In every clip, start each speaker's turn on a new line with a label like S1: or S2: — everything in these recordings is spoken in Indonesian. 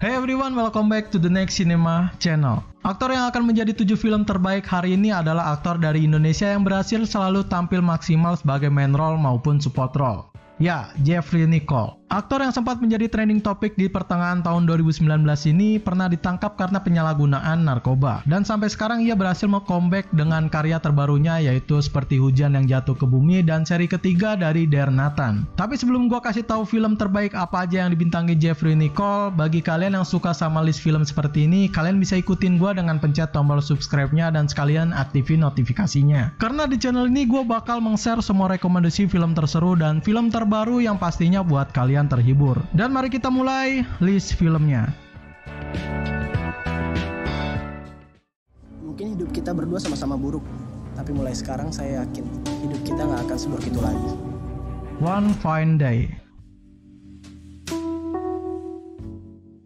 S1: Hey everyone, welcome back to the Next Cinema Channel. Aktor yang akan menjadi 7 film terbaik hari ini adalah aktor dari Indonesia yang berhasil selalu tampil maksimal sebagai main role maupun support role. Ya, Jeffrey Nicole. Aktor yang sempat menjadi trending topik di pertengahan tahun 2019 ini pernah ditangkap karena penyalahgunaan narkoba. Dan sampai sekarang ia berhasil comeback dengan karya terbarunya yaitu Seperti Hujan Yang Jatuh ke Bumi dan seri ketiga dari Dear Nathan. Tapi sebelum gua kasih tahu film terbaik apa aja yang dibintangi Jeffrey Nicole, bagi kalian yang suka sama list film seperti ini, kalian bisa ikutin gua dengan pencet tombol subscribe-nya dan sekalian aktifin notifikasinya. Karena di channel ini gua bakal meng-share semua rekomendasi film terseru dan film terbaru yang pastinya buat kalian terhibur. Dan mari kita mulai list filmnya.
S2: Mungkin hidup kita berdua sama-sama buruk, tapi mulai sekarang saya yakin hidup kita nggak akan seburuk itu lagi.
S1: One Fine Day.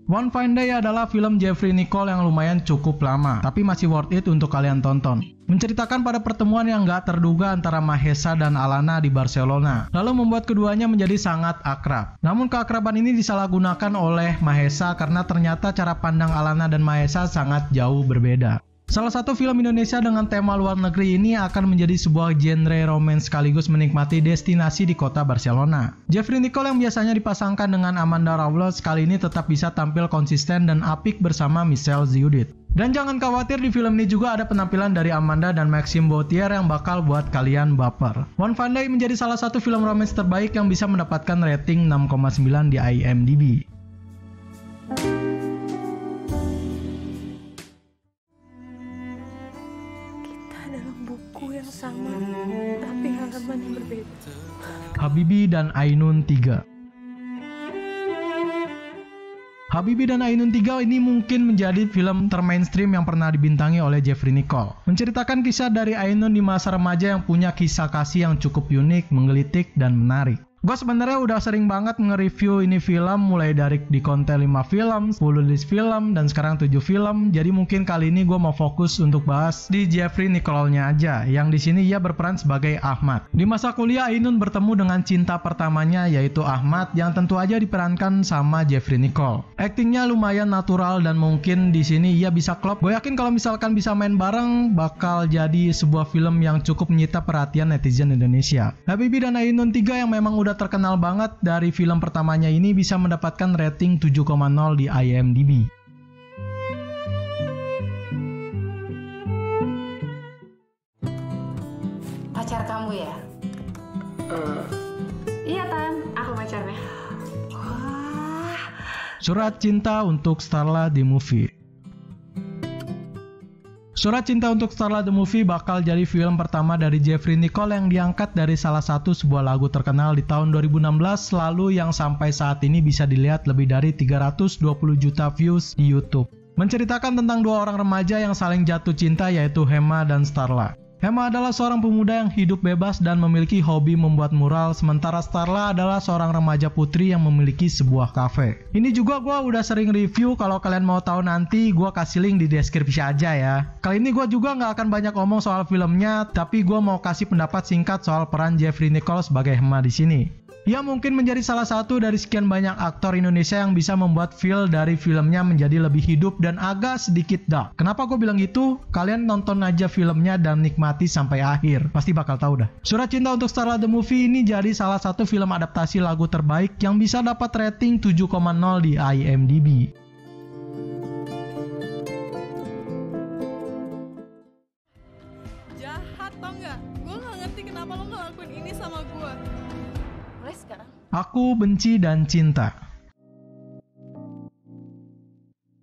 S1: One Fine Day adalah film Jeffrey Nicole yang lumayan cukup lama, tapi masih worth it untuk kalian tonton. Menceritakan pada pertemuan yang gak terduga antara Mahesa dan Alana di Barcelona, lalu membuat keduanya menjadi sangat akrab. Namun keakraban ini disalahgunakan oleh Mahesa karena ternyata cara pandang Alana dan Mahesa sangat jauh berbeda. Salah satu film Indonesia dengan tema luar negeri ini akan menjadi sebuah genre romance sekaligus menikmati destinasi di kota Barcelona. Jeffrey Nicole yang biasanya dipasangkan dengan Amanda Rawlers kali ini tetap bisa tampil konsisten dan apik bersama Michelle Ziudith. Dan jangan khawatir, di film ini juga ada penampilan dari Amanda dan Maxime Bauthier yang bakal buat kalian baper. One Fine Day menjadi salah satu film romance terbaik yang bisa mendapatkan rating 6,9 di IMDb.
S3: Sama, tapi halaman yang berbeda.
S1: Habibie dan Ainun 3. Habibie dan Ainun 3 ini mungkin menjadi film termainstream yang pernah dibintangi oleh Jeffrey Nicole. Menceritakan kisah dari Ainun di masa remaja yang punya kisah kasih yang cukup unik, menggelitik, dan menarik. Gue sebenarnya udah sering banget nge-review ini film, mulai dari di konten 5 film, 10 list film, dan sekarang 7 film. Jadi mungkin kali ini gue mau fokus untuk bahas di Jeffrey Nicole-nya aja, yang di sini ia berperan sebagai Ahmad. Di masa kuliah, Ainun bertemu dengan cinta pertamanya yaitu Ahmad, yang tentu aja diperankan sama Jeffrey Nicole. Aktingnya lumayan natural dan mungkin di sini ia bisa klop. Gue yakin kalau misalkan bisa main bareng, bakal jadi sebuah film yang cukup menyita perhatian netizen Indonesia. Habibie dan Ainun 3 yang memang udah terkenal banget dari film pertamanya ini bisa mendapatkan rating 7,0 di IMDb.
S3: Pacar kamu ya? Iya Tan, aku pacarnya. Wah.
S1: Surat Cinta untuk Starla The Movie. Surat Cinta untuk Starla The Movie bakal jadi film pertama dari Jeffrey Nicole yang diangkat dari salah satu sebuah lagu terkenal di tahun 2016 lalu yang sampai saat ini bisa dilihat lebih dari 320 juta views di YouTube. Menceritakan tentang dua orang remaja yang saling jatuh cinta yaitu Hema dan Starla. Hema adalah seorang pemuda yang hidup bebas dan memiliki hobi membuat mural, sementara Starla adalah seorang remaja putri yang memiliki sebuah kafe. Ini juga gue udah sering review, kalau kalian mau tahu nanti gue kasih link di deskripsi aja ya. Kali ini gue juga nggak akan banyak ngomong soal filmnya, tapi gue mau kasih pendapat singkat soal peran Jeffrey Nicole sebagai Hema di sini. Ia mungkin menjadi salah satu dari sekian banyak aktor Indonesia yang bisa membuat feel dari filmnya menjadi lebih hidup dan agak sedikit dark. Kenapa gue bilang gitu? Kalian nonton aja filmnya dan nikmati sampai akhir. Pasti bakal tahu dah. Surat Cinta untuk Starla The Movie ini jadi salah satu film adaptasi lagu terbaik yang bisa dapat rating 7,0 di IMDb.
S4: Jahat tau nggak? Gue nggak ngerti kenapa lo ngelakuin ini sama gue. Mulai sekarang.
S1: Aku Benci dan Cinta.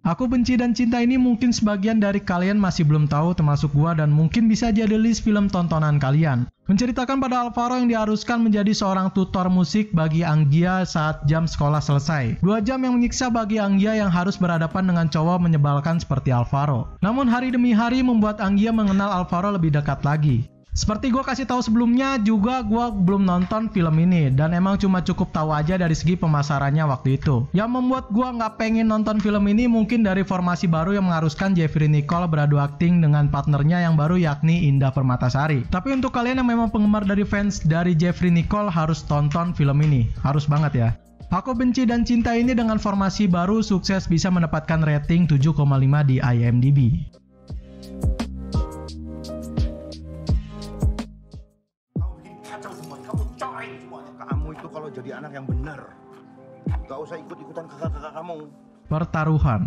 S1: Aku Benci dan Cinta ini mungkin sebagian dari kalian masih belum tahu, termasuk gua, dan mungkin bisa jadi list film tontonan kalian. Menceritakan pada Alvaro yang diharuskan menjadi seorang tutor musik bagi Anggia saat jam sekolah selesai. 2 jam yang menyiksa bagi Anggia yang harus berhadapan dengan cowok menyebalkan seperti Alvaro. Namun hari demi hari membuat Anggia mengenal Alvaro lebih dekat lagi. Seperti gue kasih tahu sebelumnya juga, gue belum nonton film ini dan emang cuma cukup tahu aja dari segi pemasarannya waktu itu. Yang membuat gue nggak pengen nonton film ini mungkin dari formasi baru yang mengharuskan Jeffrey Nicole beradu akting dengan partnernya yang baru yakni Indah Permatasari. Tapi untuk kalian yang memang penggemar dari fans dari Jeffrey Nicole harus tonton film ini, harus banget ya. Aku Benci dan Cinta ini dengan formasi baru sukses bisa mendapatkan rating 7,5 di IMDb.
S5: Kamu itu kalau jadi anak yang benar, gak usah ikut-ikutan kakak-kakak kamu.
S1: Pertaruhan.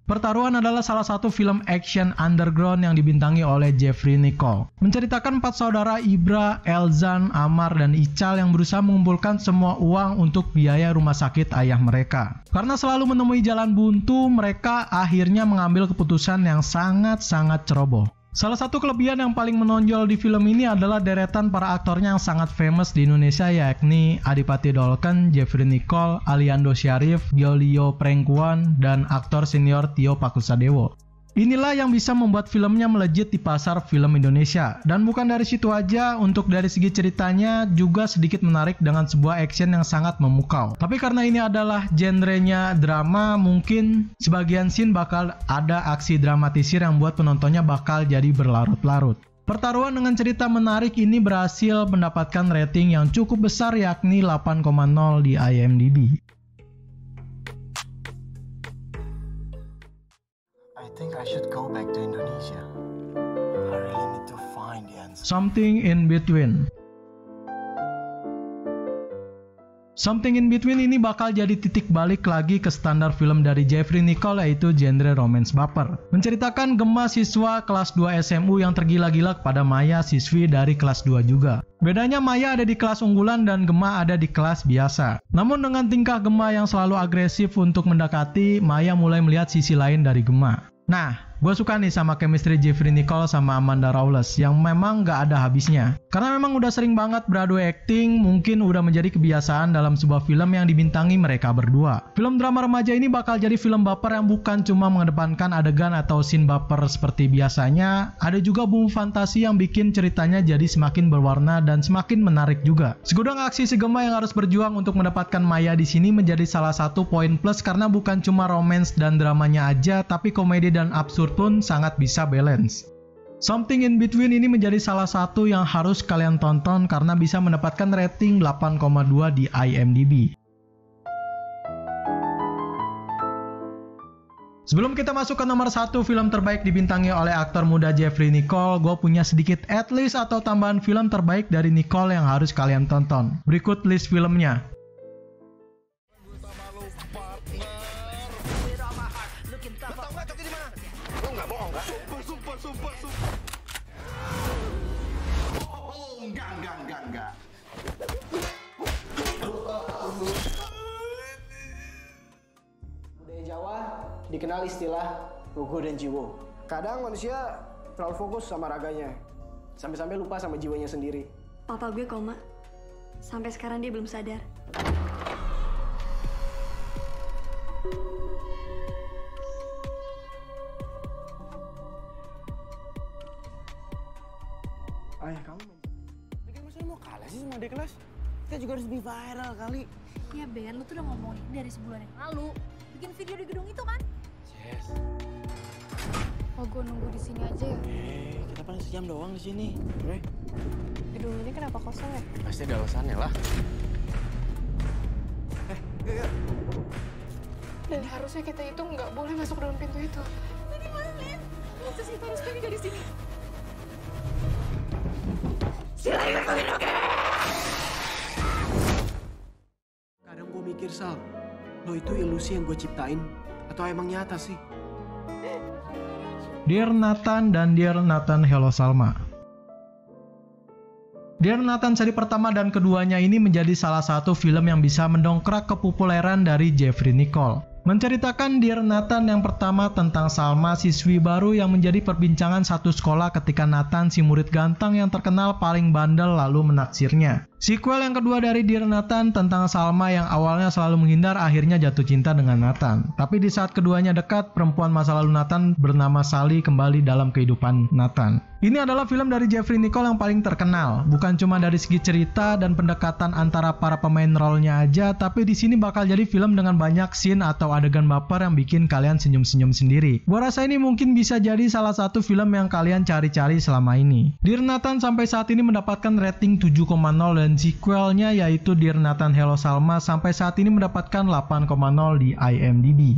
S1: Pertaruhan adalah salah satu film action underground yang dibintangi oleh Jeffrey Nicole. Menceritakan 4 saudara Ibra, Elzan, Amar, dan Ical yang berusaha mengumpulkan semua uang untuk biaya rumah sakit ayah mereka. Karena selalu menemui jalan buntu, mereka akhirnya mengambil keputusan yang sangat-sangat ceroboh. Salah satu kelebihan yang paling menonjol di film ini adalah deretan para aktornya yang sangat famous di Indonesia, yakni Adipati Dolken, Jeffrey Nicole, Aliando Syarif, Giolio Prengkuan, dan aktor senior Tio Pakusadewo. Inilah yang bisa membuat filmnya melejit di pasar film Indonesia. Dan bukan dari situ aja, untuk dari segi ceritanya juga sedikit menarik dengan sebuah action yang sangat memukau. Tapi karena ini adalah genrenya drama, mungkin sebagian scene bakal ada aksi dramatisir yang buat penontonnya bakal jadi berlarut-larut. Pertaruhan dengan cerita menarik ini berhasil mendapatkan rating yang cukup besar, yakni 8,0 di IMDb.
S2: I think I should go back to Indonesia. I really need to find the answer.
S1: Something in Between. Something in Between ini bakal jadi titik balik lagi ke standar film dari Jeffrey Nicole, yaitu genre romance baper. Menceritakan Gemma siswa kelas 2 SMU yang tergila-gila kepada Maya siswi dari kelas 2 juga. Bedanya Maya ada di kelas unggulan dan Gemma ada di kelas biasa. Namun dengan tingkah Gemma yang selalu agresif untuk mendekati, Maya mulai melihat sisi lain dari Gemma. Nah, gue suka nih sama chemistry Jeffrey Nicole sama Amanda Rawless yang memang gak ada habisnya. Karena memang udah sering banget beradu acting, mungkin udah menjadi kebiasaan dalam sebuah film yang dibintangi mereka berdua. Film drama remaja ini bakal jadi film baper yang bukan cuma mengedepankan adegan atau scene baper seperti biasanya, ada juga bumbu fantasi yang bikin ceritanya jadi semakin berwarna dan semakin menarik juga. Segudang aksi si Gemma yang harus berjuang untuk mendapatkan Maya di sini menjadi salah satu poin plus karena bukan cuma romance dan dramanya aja, tapi komedi dan absurd pun sangat bisa balance. Something in Between ini menjadi salah satu yang harus kalian tonton karena bisa mendapatkan rating 8,2 di IMDb. Sebelum kita masuk ke nomor 1 film terbaik dibintangi oleh aktor muda Jeffrey Nicole, gue punya sedikit list atau tambahan film terbaik dari Nicole yang harus kalian tonton. Berikut list filmnya.
S5: Enggak.
S2: Budaya Jawa dikenal istilah rugo dan jiwo. Kadang manusia terlalu fokus sama raganya, sampai-sampai lupa sama jiwanya sendiri.
S6: Papa gue koma. Sampai sekarang dia belum sadar.
S2: Ayah kamu bikin masalah mau kalah sih sama adik kelas? Kita juga harus lebih viral kali.
S7: Ya Ben, lu tuh udah ngomongin ini dari sebulan yang lalu. Bikin video di gedung itu kan?
S2: Yes.
S7: Oh, gue nunggu di sini aja ya.
S2: Kita paling sejam doang di sini. Oke.
S7: Gedung ini kenapa kosong ya?
S2: Pasti ada alasannya lah. Yuk.
S3: Dan harusnya kita itu nggak boleh masuk dalam pintu itu.
S7: Ini mana, Lin? Terus kita harus pergi dari sini.
S2: Kadang gue mikir, Sal, lo itu ilusi yang gue ciptain atau emang nyata sih?
S1: Dear Nathan dan Dear Nathan Hello Salma. Dear Nathan seri pertama dan keduanya ini menjadi salah satu film yang bisa mendongkrak kepopuleran dari Jeffrey Nicole. Menceritakan Dear Nathan yang pertama tentang Salma, siswi baru yang menjadi perbincangan satu sekolah ketika Nathan, si murid ganteng yang terkenal paling bandel, lalu menaksirnya. Sequel yang kedua dari Dear Nathan tentang Salma yang awalnya selalu menghindar akhirnya jatuh cinta dengan Nathan. Tapi di saat keduanya dekat, perempuan masa lalu Nathan bernama Sally kembali dalam kehidupan Nathan. Ini adalah film dari Jeffrey Nicole yang paling terkenal, bukan cuma dari segi cerita dan pendekatan antara para pemain role-nya aja, tapi di sini bakal jadi film dengan banyak scene atau adegan baper yang bikin kalian senyum-senyum sendiri. Gua rasa ini mungkin bisa jadi salah satu film yang kalian cari-cari selama ini. Dear Nathan sampai saat ini mendapatkan rating 7,0 dan dan sequelnya yaitu Dear Nathan Hello Salma sampai saat ini mendapatkan 8,0 di IMDb.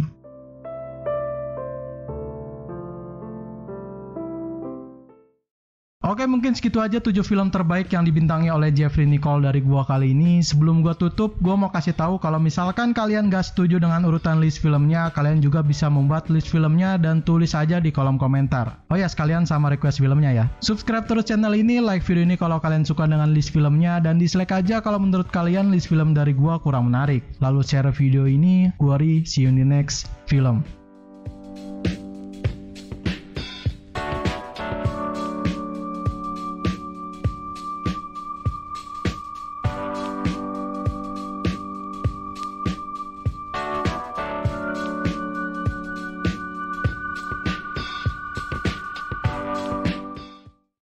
S1: Oke, mungkin segitu aja 7 film terbaik yang dibintangi oleh Jeffrey Nicole dari gua kali ini. Sebelum gua tutup, gua mau kasih tahu kalau misalkan kalian gak setuju dengan urutan list filmnya, kalian juga bisa membuat list filmnya dan tulis aja di kolom komentar. Oh ya, sekalian sama request filmnya ya. Subscribe terus channel ini, like video ini kalau kalian suka dengan list filmnya, dan dislike aja kalau menurut kalian list film dari gua kurang menarik. Lalu share video ini, gua Ri, see you in the next film.